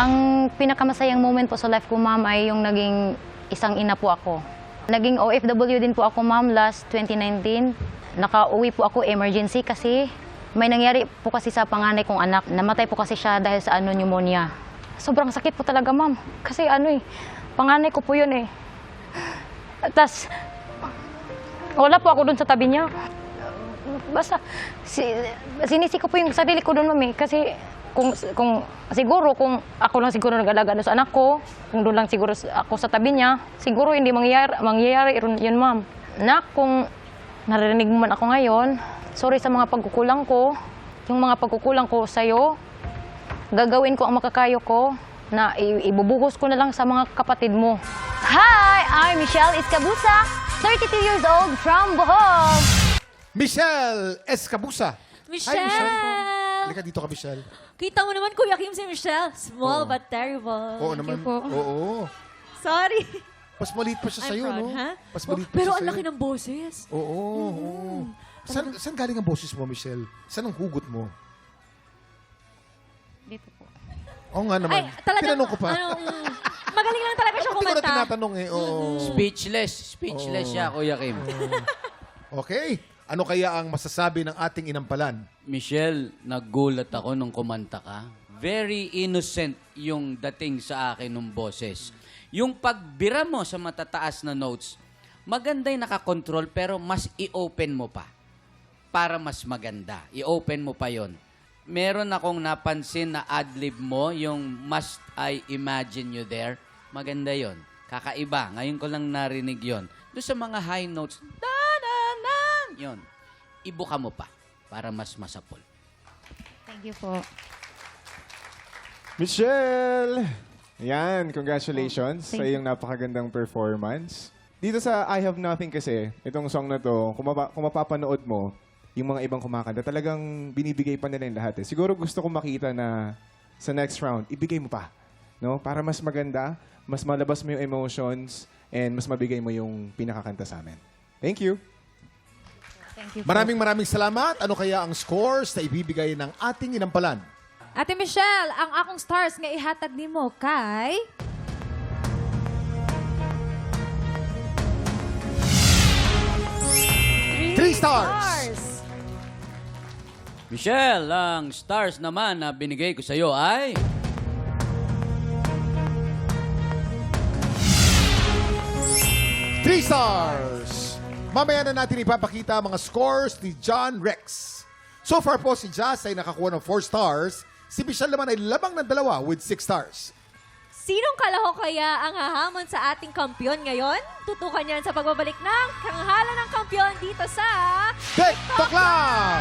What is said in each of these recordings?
Ang pinakamasayang moment po sa life ko, ma'am, ay yung naging isang ina po ako. Naging OFW din po ako, ma'am, last 2019. Nakauwi po ako emergency kasi may nangyari po kasi sa panganay kong anak. Namatay po kasi siya dahil sa pneumonia. Sobrang sakit po talaga, ma'am. Kasi panganay ko po yun eh. Tapos, wala po ako doon sa tabi niya. Basta, sinisi ko po yung sarili ko doon, ma'am eh. Kasi kung ako lang siguro nag-alaga sa anak ko, kung doon lang siguro ako sa tabi niya, siguro hindi mangyayari yun, ma'am. Nak, kung narinig mo man ako ngayon, sorry sa mga pagkukulang ko. Yung mga pagkukulang ko sa'yo, gagawin ko ang makakayo ko na ibubuhos ko na lang sa mga kapatid mo. Hi! I'm Michelle Escabusa, 32 years old from Bohol. Michelle Escabusa. Michelle! Hi, Michelle. Halika dito ka, Michelle. Kita mo naman, Kuya Kim, si Michelle. Small but terrible. Oo naman. Oo. Sorry. Mas maliit pa siya I'm sa'yo, proud, no? ha? Mas maliit pa Pero siya ang sa'yo. laki ng boses. Oo. Saan galing ang boses mo, Michelle? Saan ang hugot mo? Dito po. Oo nga naman. Ay, talagang, Tinanong ko pa. Magaling lang talaga siya Hindi ko na kumanta. tinatanong eh. Oo. Speechless siya, Kuya Kim. Okay. Ano kaya ang masasabi ng ating inampalan? Michelle, nagulat ako nung kumanta ka. Very innocent yung dating sa akin ng boses. Yung pagbira mo sa matataas na notes, maganda yung nakakontrol pero mas i-open mo pa para mas maganda. I-open mo pa yon. Meron akong napansin na adlib mo, yung must I imagine you there. Maganda yon. Kakaiba. Ngayon ko lang narinig yon. Doon sa mga high notes, yon. Ibuka mo pa para mas masapol. Thank you po. Michelle! Yan, congratulations sa iyong napakagandang performance. Dito sa I Have Nothing kasi, itong song na to, kung mapapanood mo, yung mga ibang kumakanta, talagang binibigay pa nila yung lahat. Siguro gusto kong makita na sa next round, ibigay mo pa. No? Para mas maganda, mas malabas mo yung emotions, and mas mabigay mo yung pinakakanta sa amin. Thank you! Thank you po. Maraming salamat. Ano kaya ang scores na ibibigay ng ating inampalan? Ate Michelle, ang akong stars nga ihatag nimo kay... Three stars. Michelle, ang stars naman na binigay ko sa iyo ay... Three stars. Mamaya na natin ipapakita ang mga scores ni John Rex. So far po si Jazz ay nakakuha ng 4 stars. Si Michelle naman ay labang ng 2 with 6 stars. Sinong kalaho kaya ang hahamon sa ating kampyon ngayon? Tutukan yan sa pagbabalik ng Kanghalan ng Kampyon dito sa... TikTok Lang!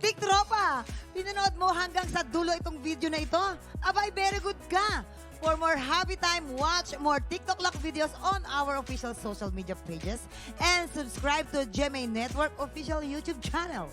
Tiktropa, pinanood mo hanggang sa dulo itong video na ito? Abay, very good ka! For more happy time, watch more TikTok Lock videos on our official social media pages and subscribe to GMA Network official YouTube channel.